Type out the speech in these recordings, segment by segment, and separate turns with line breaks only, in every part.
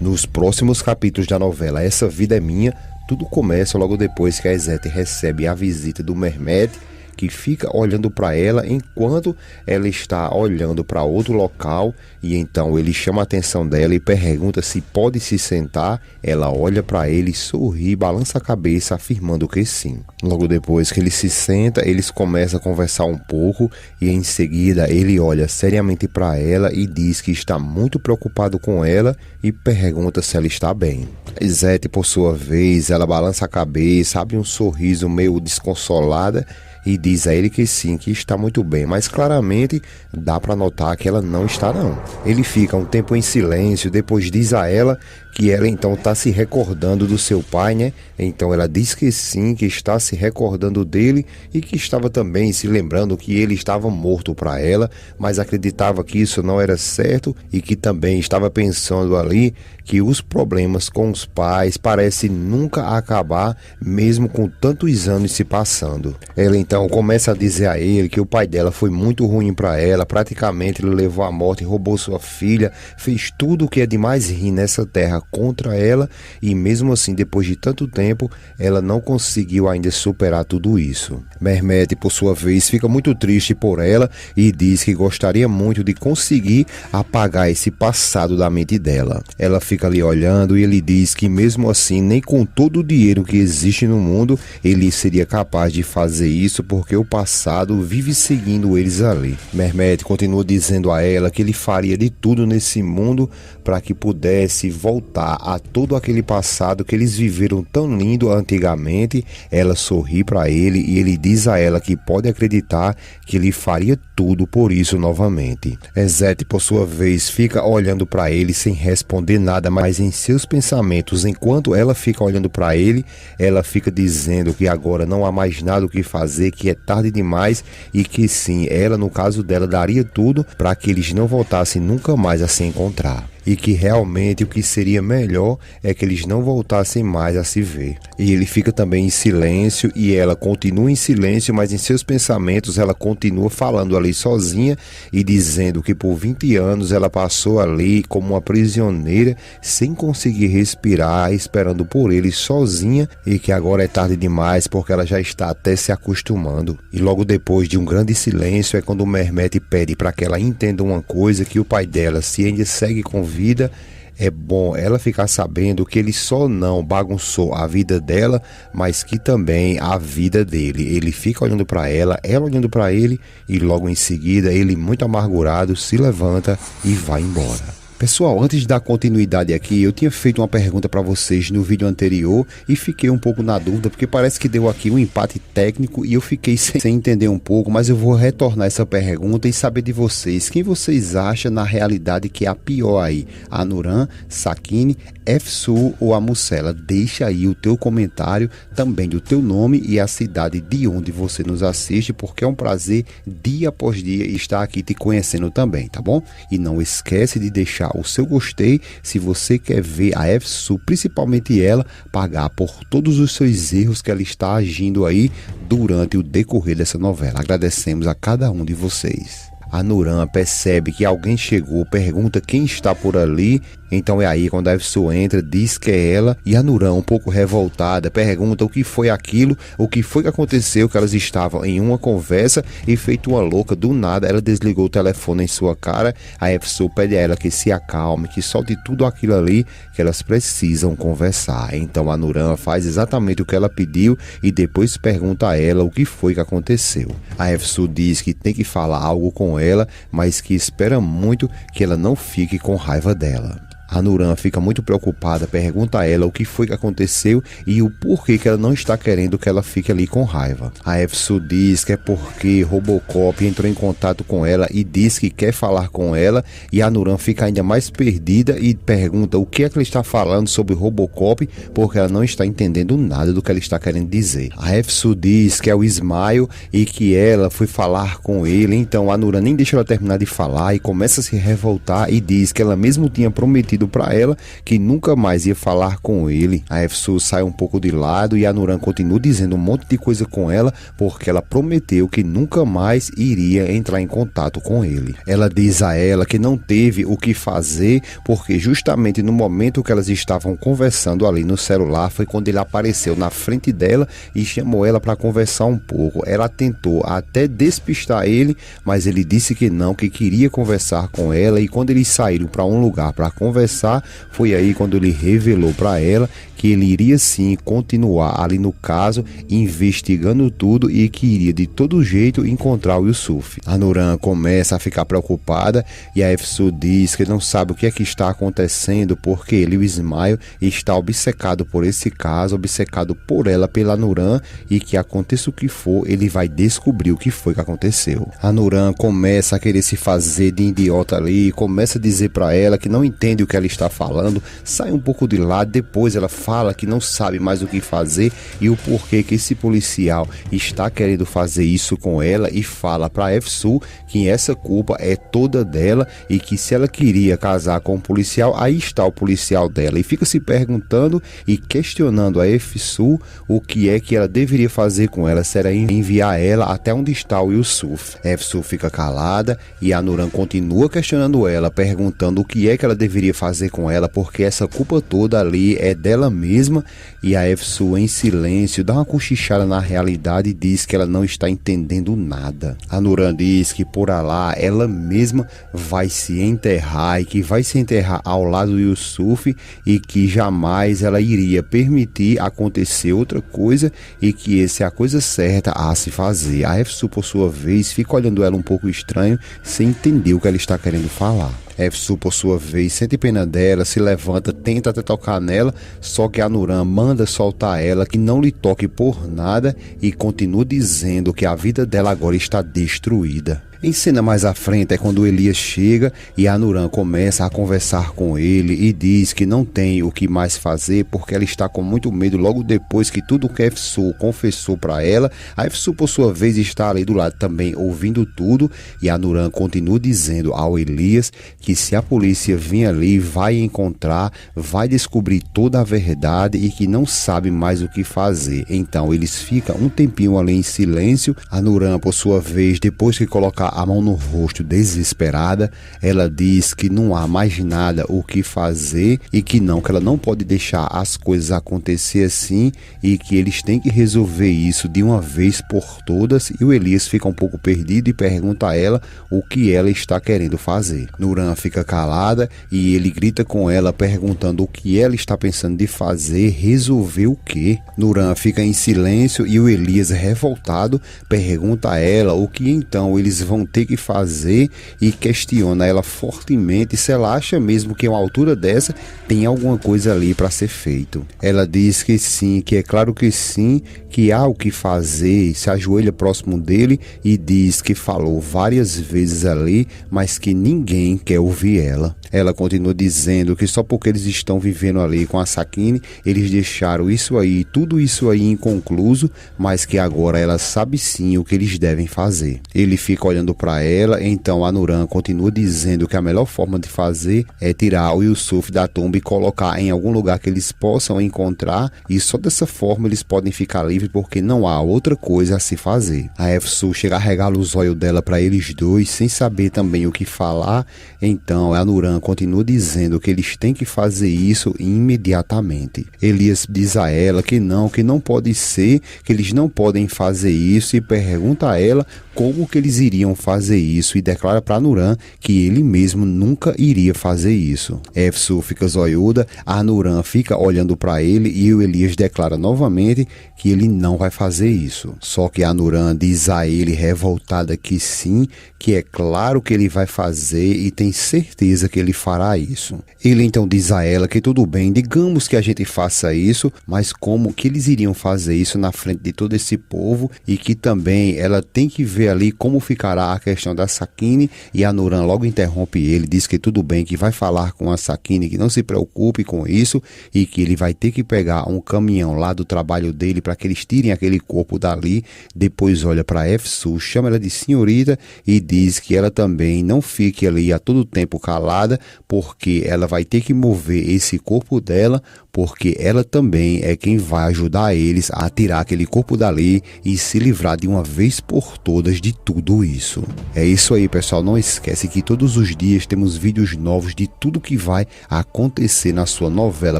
Nos próximos capítulos da novela Essa Vida é Minha, tudo começa logo depois que a Ezete recebe a visita do Mehmet, que fica olhando para ela enquanto ela está olhando para outro local, e então ele chama a atenção dela e pergunta se pode se sentar. Ela olha para ele, sorri, balança a cabeça afirmando que sim. Logo depois que ele se senta, eles começam a conversar um pouco e em seguida ele olha seriamente para ela e diz que está muito preocupado com ela e pergunta se ela está bem. Ezete, por sua vez, ela balança a cabeça, abre um sorriso meio desconsolada e diz a ele que sim, que está muito bem, mas claramente dá para notar que ela não está não. Ele fica um tempo em silêncio, depois diz a ela que ela então está se recordando do seu pai, né? Então ela diz que sim, que está se recordando dele e que estava também se lembrando que ele estava morto para ela, mas acreditava que isso não era certo e que também estava pensando ali que os problemas com os pais parecem nunca acabar, mesmo com tantos anos se passando. Ela então começa a dizer a ele que o pai dela foi muito ruim para ela, praticamente ele levou à morte, roubou sua filha, fez tudo o que é de mais ruim nessa terra contra ela, e mesmo assim, depois de tanto tempo, ela não conseguiu ainda superar tudo isso. Mehmet, por sua vez, fica muito triste por ela e diz que gostaria muito de conseguir apagar esse passado da mente dela. Ela fica ali olhando e ele diz que mesmo assim, nem com todo o dinheiro que existe no mundo, ele seria capaz de fazer isso porque o passado vive seguindo eles ali. Mehmet continua dizendo a ela que ele faria de tudo nesse mundo para que pudesse voltar a todo aquele passado que eles viveram tão lindo antigamente. Ela sorri para ele e ele diz a ela que pode acreditar que ele faria tudo por isso novamente. Ezete, por sua vez, fica olhando para ele sem responder nada, mas em seus pensamentos, enquanto ela fica olhando para ele, ela fica dizendo que agora não há mais nada o que fazer, que é tarde demais e que sim, ela, no caso dela, daria tudo para que eles não voltassem nunca mais a se encontrar. E que realmente o que seria melhor é que eles não voltassem mais a se ver. E ele fica também em silêncio e ela continua em silêncio, mas em seus pensamentos ela continua falando ali sozinha e dizendo que por 20 anos ela passou ali como uma prisioneira, sem conseguir respirar, esperando por ele sozinha, e que agora é tarde demais porque ela já está até se acostumando. E logo depois de um grande silêncio é quando o Mehmet pede para que ela entenda uma coisa, que o pai dela, se ainda segue com vida, é bom ela ficar sabendo que ele só não bagunçou a vida dela, mas que também a vida dele. Ele fica olhando para ela olhando para ele, e logo em seguida ele, muito amargurado, se levanta e vai embora. Pessoal, antes de dar continuidade aqui, eu tinha feito uma pergunta para vocês no vídeo anterior e fiquei um pouco na dúvida, porque parece que deu aqui um empate técnico e eu fiquei sem entender um pouco, mas eu vou retornar essa pergunta e saber de vocês. Quem vocês acham na realidade que é a pior aí? A Nuran, Sakine, Efsu ou a Mucela? Deixa aí o teu comentário, também do teu nome e a cidade de onde você nos assiste, porque é um prazer dia após dia estar aqui te conhecendo também, tá bom? E não esquece de deixar o seu gostei se você quer ver a Efsu, principalmente ela, pagar por todos os seus erros que ela está agindo aí durante o decorrer dessa novela. Agradecemos a cada um de vocês. A Nuran percebe que alguém chegou, pergunta quem está por ali. Então é aí quando a Efsu entra, diz que é ela, e a Nuran, um pouco revoltada, pergunta o que foi aquilo, o que foi que aconteceu, que elas estavam em uma conversa e, feito uma louca, do nada ela desligou o telefone em sua cara. A Efsu pede a ela que se acalme, que solte tudo aquilo ali, que elas precisam conversar. Então a Nuran faz exatamente o que ela pediu e depois pergunta a ela o que foi que aconteceu. A Efsu diz que tem que falar algo com ela, mas que espera muito que ela não fique com raiva dela. A Nuran fica muito preocupada, pergunta a ela o que foi que aconteceu e o porquê que ela não está querendo que ela fique ali com raiva. A Efsu diz que é porque Robocop entrou em contato com ela e diz que quer falar com ela, e a Nuran fica ainda mais perdida e pergunta o que é que ele está falando sobre Robocop, porque ela não está entendendo nada do que ele está querendo dizer. A Efsu diz que é o Ismael e que ela foi falar com ele, então a Nuran nem deixa ela terminar de falar e começa a se revoltar e diz que ela mesmo tinha prometido prometido para ela que nunca mais ia falar com ele. A Efsu sai um pouco de lado e a Nuran continua dizendo um monte de coisa com ela porque ela prometeu que nunca mais iria entrar em contato com ele. Ela diz a ela que não teve o que fazer porque justamente no momento que elas estavam conversando ali no celular foi quando ele apareceu na frente dela e chamou ela para conversar um pouco. Ela tentou até despistar ele, mas ele disse que não, que queria conversar com ela, e quando eles saíram para um lugar para conversar, foi aí quando ele revelou para ela que ele iria sim continuar ali no caso, investigando tudo e que iria de todo jeito encontrar o Yusuf. A Nuran começa a ficar preocupada e a Efsu diz que não sabe o que é que está acontecendo porque ele, o Ismael, está obcecado por esse caso, obcecado por ela, pela Nuran, e que aconteça o que for, ele vai descobrir o que foi que aconteceu. A Nuran começa a querer se fazer de idiota ali, começa a dizer para ela que não entende o que ela está falando, sai um pouco de lado, depois ela fala que não sabe mais o que fazer e o porquê que esse policial está querendo fazer isso com ela, e fala para Efsu que essa culpa é toda dela e que se ela queria casar com o policial, aí está o policial dela, e fica se perguntando e questionando a Efsu o que é que ela deveria fazer com ela, se era enviar ela até onde está o Yusuf. Efsu fica calada e a Nuran continua questionando ela, perguntando o que é que ela deveria fazer com ela, porque essa culpa toda ali é dela mesma, e a Efsu em silêncio dá uma cochichada na realidade e diz que ela não está entendendo nada. A Nuran diz que por lá ela mesma vai se enterrar e que vai se enterrar ao lado do Yusuf e que jamais ela iria permitir acontecer outra coisa e que essa é a coisa certa a se fazer. A Efsu, por sua vez, fica olhando ela um pouco estranho, sem entender o que ela está querendo falar. Efsu, por sua vez, sente pena dela, se levanta, tenta até tocar nela, só que a Nuran manda soltar ela, que não lhe toque por nada, e continua dizendo que a vida dela agora está destruída. Em cena mais à frente é quando Elias chega e a Nuran começa a conversar com ele e diz que não tem o que mais fazer porque ela está com muito medo logo depois que tudo que a Efsu confessou para ela. A Efsu, por sua vez, está ali do lado também ouvindo tudo, e a Nuran continua dizendo ao Elias que se a polícia vir ali vai encontrar, vai descobrir toda a verdade e que não sabe mais o que fazer. Então eles ficam um tempinho ali em silêncio. A Nuran, por sua vez, depois que colocar a mão no rosto desesperada, ela diz que não há mais nada o que fazer e que ela não pode deixar as coisas acontecer assim e que eles têm que resolver isso de uma vez por todas. E o Elias fica um pouco perdido e pergunta a ela o que ela está querendo fazer. Nuran fica calada e ele grita com ela perguntando o que ela está pensando de fazer, resolver o quê? Nuran fica em silêncio e o Elias, revoltado, pergunta a ela o que então eles vão ter que fazer e questiona ela fortemente se ela acha mesmo que a uma altura dessa tem alguma coisa ali para ser feito. Ela diz que sim, que é claro que sim, que há o que fazer, se ajoelha próximo dele e diz que falou várias vezes ali, mas que ninguém quer ouvir ela. Ela continua dizendo que só porque eles estão vivendo ali com a Sakine, eles deixaram isso aí, tudo isso aí inconcluso, mas que agora ela sabe sim o que eles devem fazer. Ele fica olhando para ela, então a Nuran continua dizendo que a melhor forma de fazer é tirar o Yusuf da tumba e colocar em algum lugar que eles possam encontrar, e só dessa forma eles podem ficar livres porque não há outra coisa a se fazer. A Efsu chega a regalar os olhos dela para eles dois, sem saber também o que falar, então a Nuran continua dizendo que eles têm que fazer isso imediatamente. Elias diz a ela que não pode ser, que eles não podem fazer isso, e pergunta a ela como que eles iriam fazer isso e declara para Nuran que ele mesmo nunca iria fazer isso. Efsu fica zoiuda, a Nuran fica olhando para ele e o Elias declara novamente que ele não vai fazer isso. Só que a Nuran diz a ele, revoltada, que sim, que é claro que ele vai fazer e tem certeza que ele fará isso. Ele então diz a ela que tudo bem, digamos que a gente faça isso, mas como que eles iriam fazer isso na frente de todo esse povo, e que também ela tem que ver ver ali como ficará a questão da Sakine, e a Nuran logo interrompe ele, diz que tudo bem, que vai falar com a Sakine, que não se preocupe com isso e que ele vai ter que pegar um caminhão lá do trabalho dele para que eles tirem aquele corpo dali. Depois olha para Efsu, chama ela de senhorita e diz que ela também não fique ali a todo tempo calada, porque ela vai ter que mover esse corpo dela, porque ela também é quem vai ajudar eles a tirar aquele corpo dali e se livrar de uma vez por todas de tudo isso. É isso aí, pessoal, não esquece que todos os dias temos vídeos novos de tudo que vai acontecer na sua novela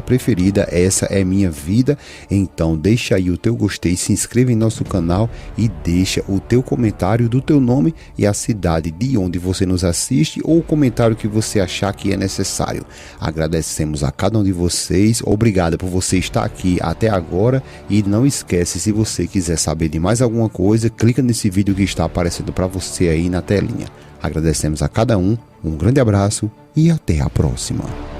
preferida. Essa é Minha Vida. Então deixa aí o teu gostei, se inscreva em nosso canal e deixa o teu comentário do teu nome e a cidade de onde você nos assiste, ou o comentário que você achar que é necessário. Agradecemos a cada um de vocês, obrigado por você estar aqui até agora, e não esquece, se você quiser saber de mais alguma coisa, clica nesse vídeo que está aparecendo para você aí na telinha. Agradecemos a cada um, um grande abraço e até a próxima.